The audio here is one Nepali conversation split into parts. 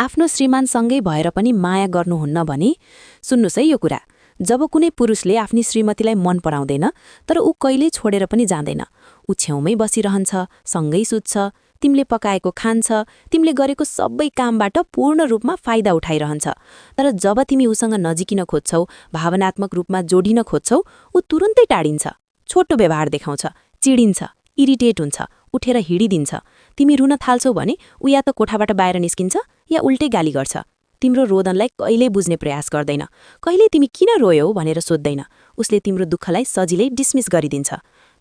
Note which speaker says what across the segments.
Speaker 1: आफ्नो श्रीमानसँगै भएर पनि माया गर्नुहुन्न भने सुन्नुस् है यो कुरा। जब कुनै पुरुषले आफ्नी श्रीमतीलाई मन पराउँदैन तर ऊ कहिल्यै छोडेर पनि जाँदैन, ऊ छेउमै बसिरहन्छ, सँगै सुत्छ, तिमीले पकाएको खान्छ, तिमीले गरेको सबै कामबाट पूर्ण रूपमा फाइदा उठाइरहन्छ। तर जब तिमी उसँग नजिकिन खोज्छौ, भावनात्मक रूपमा जोडिन खोज्छौ, ऊ तुरुन्तै टाढिन्छ, छोटो व्यवहार देखाउँछ, चिडिन्छ, इरिटेट हुन्छ, उठेर हिँडिदिन्छ। तिमी रुन थाल्छौ भने ऊ या त कोठाबाट बाहिर निस्किन्छ या उल्टै गाली गर्छ। तिम्रो रोदनलाई कहिल्यै बुझ्ने प्रयास गर्दैन, कहिल्यै तिमी किन रोयौ भनेर सोध्दैन। उसले तिम्रो दुःखलाई सजिलै डिसमिस गरिदिन्छ।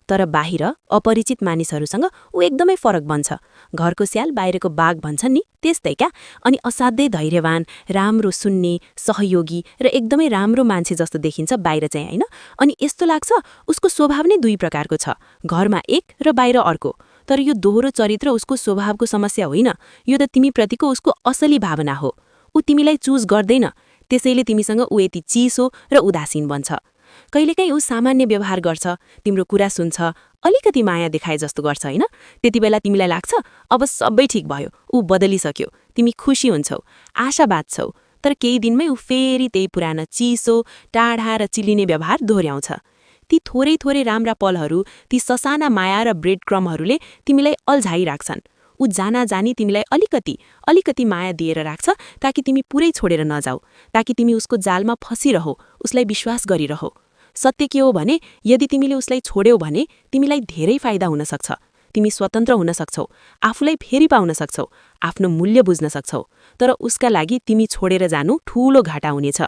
Speaker 1: तर बाहिर अपरिचित मानिसहरूसँग ऊ एकदमै फरक बन्छ। घरको स्याल बाहिरको बाघ भन्छन् नि, त्यस्तै क्या। अनि असाध्यै धैर्यवान, राम्रो सुन्ने, सहयोगी र एकदमै राम्रो मान्छे जस्तो देखिन्छ बाहिर चाहिँ, हैन? अनि यस्तो लाग्छ उसको स्वभाव नै दुई प्रकारको छ, घरमा एक र बाहिर अर्को। तर यो दोहोरो चरित्र उसको स्वभावको समस्या होइन, यो त तिमीप्रतिको उसको असली भावना हो। ऊ तिमीलाई चुज गर्दैन, त्यसैले तिमीसँग ऊ यति चिसो र उदासीन बन्छ। कहिलेकाहीँ ऊ सामान्य व्यवहार गर्छ, तिम्रो कुरा सुन्छ, अलिकति माया देखाए जस्तो गर्छ, हैन? त्यतिबेला तिमीलाई लाग्छ अब सबै ठिक भयो, ऊ बदलिसक्यो, तिमी खुसी हुन्छौ, आशावाद छौ। तर केही दिनमै ऊ फेरि त्यही पुरानो चिसो, टाढा र चिलिने व्यवहार दोहोर्याउँछ। ती थोरै थोरै राम्रा पलहरू, ती ससाना माया र ब्रेड क्रमहरूले तिमीलाई अल्झाइराख्छन्। ऊ जानी तिमीलाई अलिकति माया दिएर राख्छ, ताकि तिमी पुरै छोडेर नजाऊ, ताकि तिमी उसको जालमा फसिरहौ, उसलाई विश्वास गरिरहौ। सत्य के हो भने यदि तिमीले उसलाई छोड्यौ भने तिमीलाई धेरै फाइदा हुन सक्छ। तिमी स्वतन्त्र हुन सक्छौ, आफूलाई फेरि पाउन सक्छौ, आफ्नो मूल्य बुझ्न सक्छौ। तर उसका लागि तिमी छोडेर जानु ठूलो घाटा हुनेछ,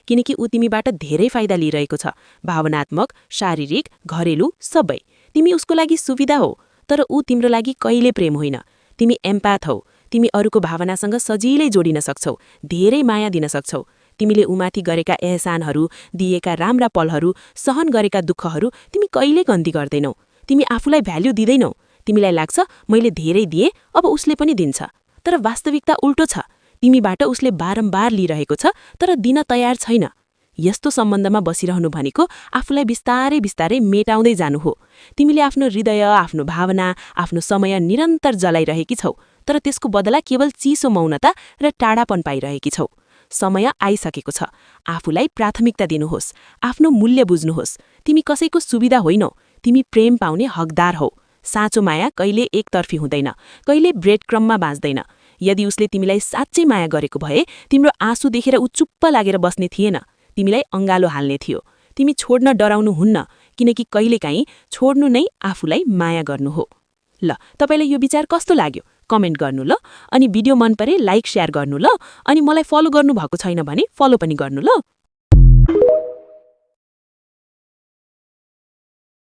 Speaker 1: किनकि ऊ तिमीबाट धेरै फाइदा लिइरहेको छ, भावनात्मक, शारीरिक, घरेलु सबै। तिमी उसको लागि सुविधा हो, तर ऊ तिम्रो लागि कहिले प्रेम होइन। तिमी एम्पाथ हौ, तिमी अरूको भावनासँग सजिलै जोडिन सक्छौ, धेरै माया दिन सक्छौ। तिमीले उमाथि गरेका एहसानहरू, दिएका राम्रा पलहरू, सहन गरेका दुःखहरू तिमी कहिल्यै गन्ती गर्दैनौ। तिमी आफूलाई भ्याल्यु दिँदैनौ। तिमीलाई लाग्छ मैले धेरै दिए, अब उसले पनि दिन्छ। तर वास्तविकता उल्टो छ, तिमीबाट उसले बारम्बार लिइरहेको छ तर दिन तयार छैन। यस्तो सम्बन्धमा बसिरहनु भनेको आफूलाई बिस्तारै बिस्तारै मेटाउँदै जानु हो। तिमीले आफ्नो हृदय, आफ्नो भावना, आफ्नो समय निरन्तर जलाइरहेकी छौ, तर त्यसको बदला केवल चिसो मौनता र टाढापन पाइरहेकी छौ। समय आइसकेको छ, आफूलाई प्राथमिकता दिनुहोस्, आफ्नो मूल्य बुझ्नुहोस्। तिमी कसैको सुविधा होइनौ, तिमी प्रेम पाउने हकदार हौ। साँचो माया कहिले एकतर्फी हुँदैन, कहिले ब्रेड क्रममा बाँच्दैन। यदि उसले तिमीलाई साँच्चै माया गरेको भए तिम्रो आँसु देखेर ऊ चुप्प लागेर बस्ने थिएन, तिमीलाई अङ्गालो हाल्ने थियो। तिमी छोड्न डराउनुहुन्न, किनकि कहिलेकाहीँ छोड्नु नै आफूलाई माया गर्नु हो। ल, तपाईलाई यो विचार कस्तो लाग्यो कमेन्ट गर्नु ल। अनि भिडियो मन परे लाइक शेयर गर्नु ल। अनि मलाई फलो गर्नु भएको छैन भने फलो पनि गर्नु ल।